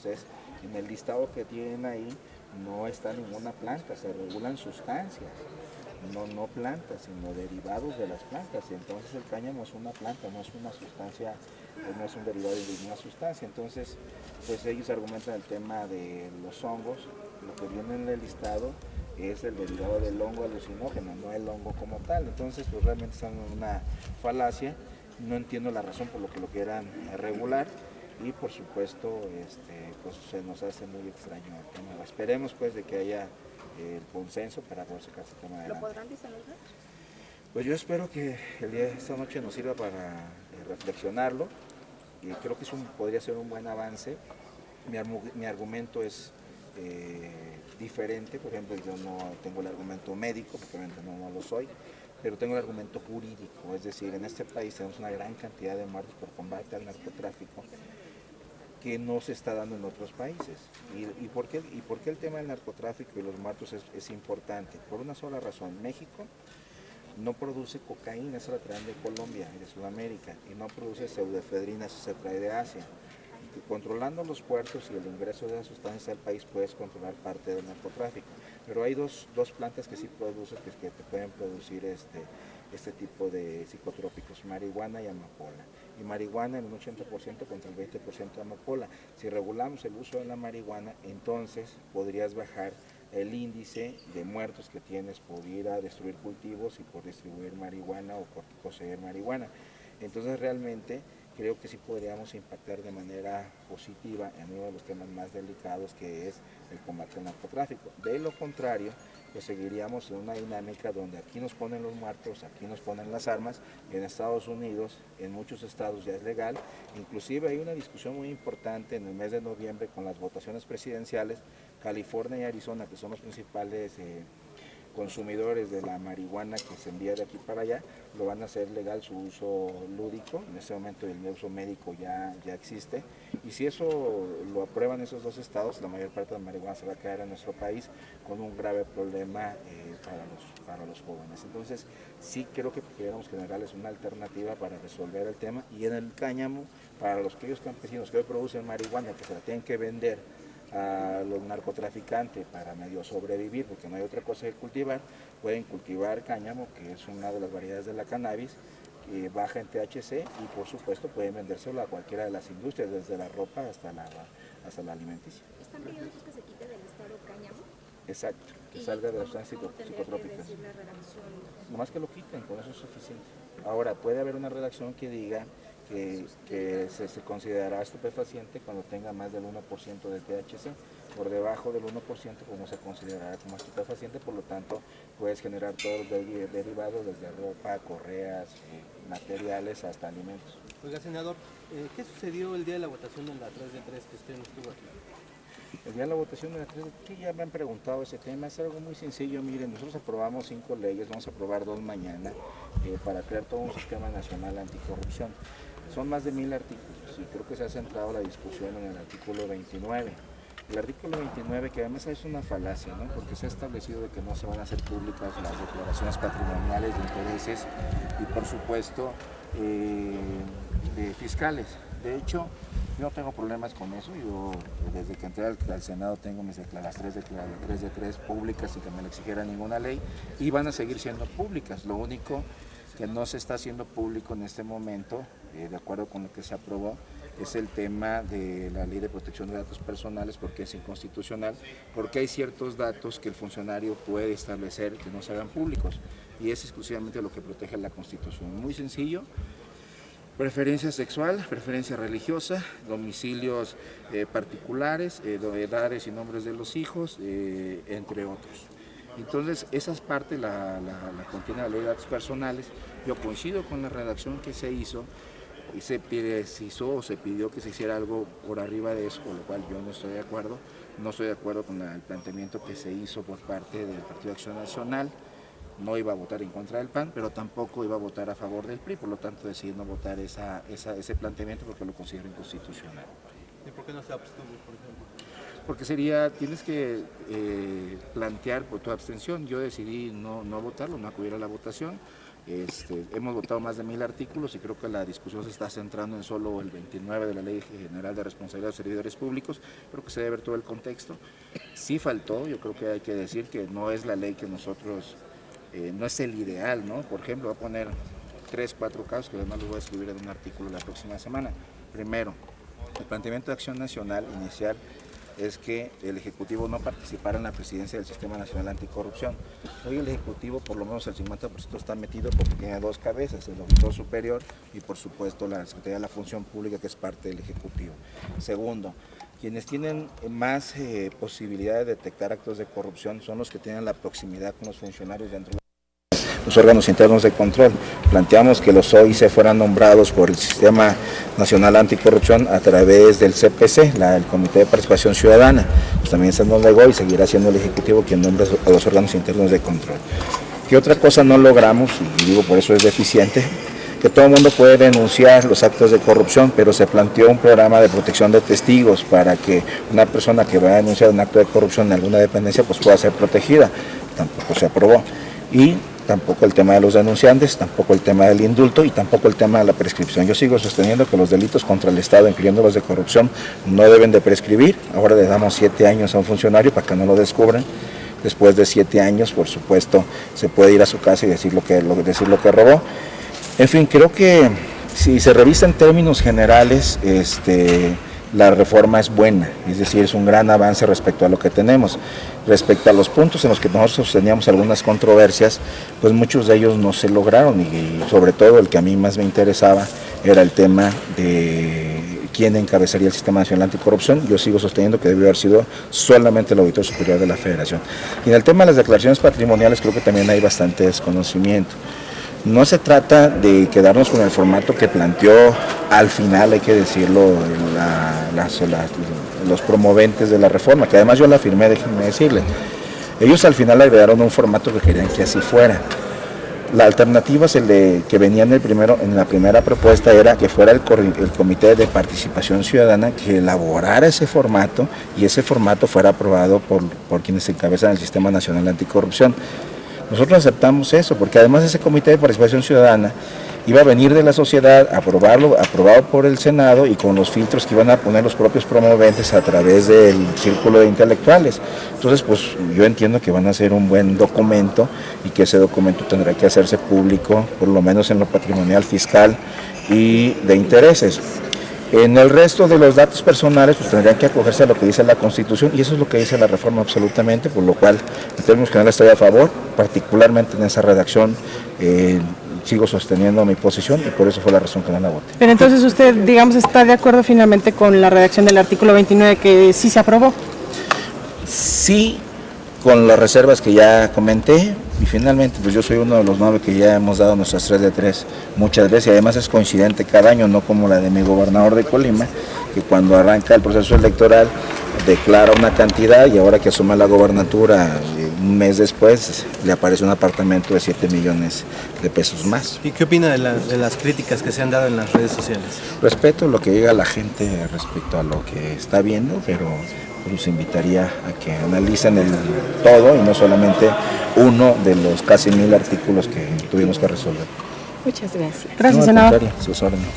Entonces, en el listado que tienen ahí no está ninguna planta, se regulan sustancias, no plantas, sino derivados de las plantas. Entonces el cáñamo es una planta, no es una sustancia, no es un derivado de ninguna sustancia. Entonces, pues ellos argumentan el tema de los hongos, lo que viene en el listado es el derivado del hongo alucinógeno, no el hongo como tal. Entonces, pues realmente están en una falacia. No entiendo la razón por lo que lo quieran regular y por supuesto pues se nos hace muy extraño el tema. Esperemos pues de que haya el consenso para poder sacar este tema adelante. ¿Lo podrán disolver? Pues yo espero que el día de esta noche nos sirva para reflexionarlo y creo que podría ser un buen avance. Mi argumento es diferente, por ejemplo yo no tengo el argumento médico, porque obviamente no lo soy, pero tengo el argumento jurídico, es decir, en este país tenemos una gran cantidad de muertos por combate al narcotráfico que no se está dando en otros países. ¿Y por qué el tema del narcotráfico y los muertos es importante? Por una sola razón, México no produce cocaína, eso la traen de Colombia y de Sudamérica, y no produce pseudoefedrina, eso se trae de Asia. Controlando los puertos y el ingreso de las sustancias al país puedes controlar parte del narcotráfico, pero hay dos plantas que sí producen, que te pueden producir este tipo de psicotrópicos, marihuana y amapola. Y marihuana en un 80% contra el 20% de amapola. Si regulamos el uso de la marihuana, entonces podrías bajar el índice de muertos que tienes por ir a destruir cultivos y por distribuir marihuana o por poseer marihuana. Entonces realmente creo que sí podríamos impactar de manera positiva en uno de los temas más delicados, que es el combate al narcotráfico. De lo contrario, pues seguiríamos en una dinámica donde aquí nos ponen los muertos, aquí nos ponen las armas, en Estados Unidos, en muchos estados ya es legal, inclusive hay una discusión muy importante en el mes de noviembre con las votaciones presidenciales. California y Arizona, que son los principales consumidores de la marihuana que se envía de aquí para allá, lo van a hacer legal su uso lúdico. En este momento el uso médico ya existe, y si eso lo aprueban esos dos estados, la mayor parte de la marihuana se va a quedar en nuestro país con un grave problema para los jóvenes. Entonces sí creo que pudiéramos generarles una alternativa para resolver el tema. Y en el cáñamo, para los aquellos campesinos que hoy producen marihuana, que se la tienen que vender a los narcotraficantes para medio sobrevivir, porque no hay otra cosa que cultivar, pueden cultivar cáñamo, que es una de las variedades de la cannabis, que baja en THC, y por supuesto pueden vendérselo a cualquiera de las industrias, desde la ropa hasta la alimenticia. ¿Están pidiendo que se quite del estado cáñamo? Exacto, que salga de las sustancias psicotrópicas. Que decir la redacción? Nomás que lo quiten, con eso es suficiente. Ahora, puede haber una redacción que diga que se considerará estupefaciente cuando tenga más del 1% de THC. Por debajo del 1% pues no se considerará como estupefaciente, por lo tanto puedes generar todos los derivados, desde ropa, correas, materiales hasta alimentos. Oiga, senador, ¿qué sucedió el día de la votación en la 3 de 3 que usted no estuvo aquí? El día de la votación de la 3, sí, ya me han preguntado ese tema, es algo muy sencillo. Miren, nosotros aprobamos 5 leyes, vamos a aprobar 2 mañana, para crear todo un sistema nacional anticorrupción. Son más de 1000 artículos y creo que se ha centrado la discusión en el artículo 29. El artículo 29, que además es una falacia, ¿no? Porque se ha establecido de que no se van a hacer públicas las declaraciones patrimoniales de intereses y por supuesto de fiscales. De hecho, yo no tengo problemas con eso. Yo desde que entré al Senado tengo las 3 de 3 públicas sin que me lo exigiera ninguna ley, y van a seguir siendo públicas. Lo único que no se está haciendo público en este momento, de acuerdo con lo que se aprobó, es el tema de la Ley de Protección de Datos Personales, porque es inconstitucional, porque hay ciertos datos que el funcionario puede establecer que no se hagan públicos, y es exclusivamente lo que protege la Constitución. Muy sencillo: preferencia sexual, preferencia religiosa, domicilios particulares, edades y nombres de los hijos, entre otros. Entonces, esa parte la contiene la Ley de Datos Personales. Yo coincido con la redacción que se hizo, y se pidió que se hiciera algo por arriba de eso, con lo cual yo no estoy de acuerdo. No estoy de acuerdo con el planteamiento que se hizo por parte del Partido de Acción Nacional. No iba a votar en contra del PAN, pero tampoco iba a votar a favor del PRI, por lo tanto decidí no votar ese planteamiento porque lo considero inconstitucional. ¿Y por qué no se abstuvo, por ejemplo? Porque sería, tienes que plantear por tu abstención. Yo decidí no votarlo, no acudir a la votación. Hemos votado más de 1000 artículos y creo que la discusión se está centrando en solo el 29 de la Ley General de Responsabilidad de los Servidores Públicos. Creo que se debe ver todo el contexto. Sí faltó, yo creo que hay que decir que no es la ley que nosotros, no es el ideal, ¿no? Por ejemplo, voy a poner 3, 4 casos que además los voy a escribir en un artículo la próxima semana. Primero, el planteamiento de acción nacional inicial es que el Ejecutivo no participara en la presidencia del Sistema Nacional Anticorrupción. Hoy el Ejecutivo, por lo menos el 50% está metido porque tiene 2 cabezas, el Auditor Superior y por supuesto la Secretaría de la Función Pública, que es parte del Ejecutivo. Segundo, quienes tienen más posibilidad de detectar actos de corrupción son los que tienen la proximidad con los funcionarios dentro de los órganos internos de control. Planteamos que los OIC fueran nombrados por el Sistema Nacional Anticorrupción a través del CPC, el Comité de Participación Ciudadana. Pues también se nos negó y seguirá siendo el Ejecutivo quien nombre a los órganos internos de control. ¿Qué otra cosa no logramos? Y digo, por eso es deficiente, que todo el mundo puede denunciar los actos de corrupción, pero se planteó un programa de protección de testigos para que una persona que vaya a denunciar un acto de corrupción en alguna dependencia pues pueda ser protegida. Tampoco se aprobó. Y tampoco el tema de los denunciantes, tampoco el tema del indulto y tampoco el tema de la prescripción. Yo sigo sosteniendo que los delitos contra el Estado, incluyendo los de corrupción, no deben de prescribir. Ahora le damos 7 años a un funcionario para que no lo descubran. Después de 7 años, por supuesto, se puede ir a su casa y decir lo que robó. En fin, creo que si se revisa en términos generales, la reforma es buena, es decir, es un gran avance respecto a lo que tenemos. Respecto a los puntos en los que nosotros teníamos algunas controversias, pues muchos de ellos no se lograron y sobre todo el que a mí más me interesaba era el tema de quién encabezaría el Sistema Nacional Anticorrupción. Yo sigo sosteniendo que debió haber sido solamente el Auditor Superior de la Federación. Y en el tema de las declaraciones patrimoniales creo que también hay bastante desconocimiento. No se trata de quedarnos con el formato que planteó al final, hay que decirlo, los promoventes de la reforma, que además yo la firmé, déjenme decirle. Ellos al final agregaron un formato que querían que así fuera. La alternativa que venía en la primera propuesta era que fuera el Comité de Participación Ciudadana que elaborara ese formato y ese formato fuera aprobado por quienes encabezan el Sistema Nacional Anticorrupción. Nosotros aceptamos eso, porque además ese Comité de Participación Ciudadana iba a venir de la sociedad, aprobado por el Senado y con los filtros que iban a poner los propios promoventes a través del círculo de intelectuales. Entonces, pues yo entiendo que van a hacer un buen documento y que ese documento tendrá que hacerse público, por lo menos en lo patrimonial, fiscal y de intereses. En el resto de los datos personales, pues tendrían que acogerse a lo que dice la Constitución y eso es lo que dice la reforma absolutamente, por lo cual en términos generales estoy a favor, particularmente en esa redacción sigo sosteniendo mi posición y por eso fue la razón que no la voté. Pero entonces usted, digamos, está de acuerdo finalmente con la redacción del artículo 29 que sí se aprobó. Sí, con las reservas que ya comenté y finalmente pues yo soy uno de los 9 que ya hemos dado nuestras 3 de 3 muchas veces y además es coincidente cada año, no como la de mi gobernador de Colima, que cuando arranca el proceso electoral declara una cantidad y ahora que asume la gobernatura un mes después le aparece un apartamento de 7 millones de pesos más. ¿Y qué opina de las críticas que se han dado en las redes sociales? Respeto lo que diga la gente respecto a lo que está viendo, pero los invitaría a que analicen el todo y no solamente uno de los casi 1000 artículos que tuvimos que resolver. Muchas gracias. Gracias, senador. Sus órdenes.